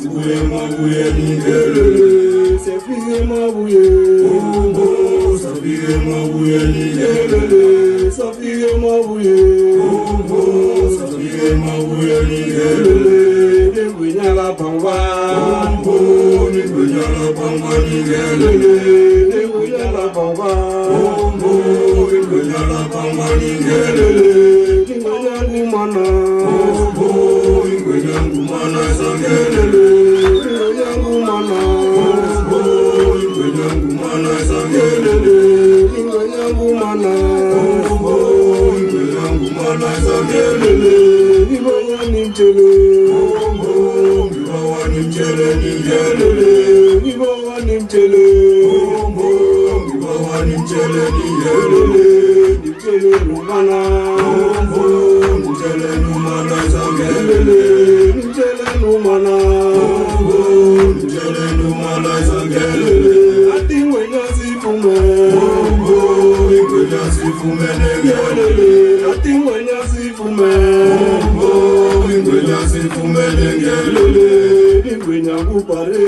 sibuye mabuye ningelele. Safire mabuye. Safire mabuye ningelele. Safire mabuye. Safire mabuye ningelele. Nigunyala pangwa. Nigunyala pangwa ningelele. Nigunyala pangwa. Nigunyala pangwa ningelele. Nigunyangumana. Nigunyangumana sangelele. Nigunyangumana. Nigunyangumana sangelele. Nigunyangumana. Nigunyangumana sangelele. Nigunyangumana. Nimchele ningelele. Nimchele. Nimchele ningelele. Nimchele numana. Nimchele numana sangelele. Nimchele numana. Nimchele numana sangelele. Ati wenya sifume. Wenya sifume ningelele. Ati wenya sifume. Wenya sifume ningelele. Wenya kupare.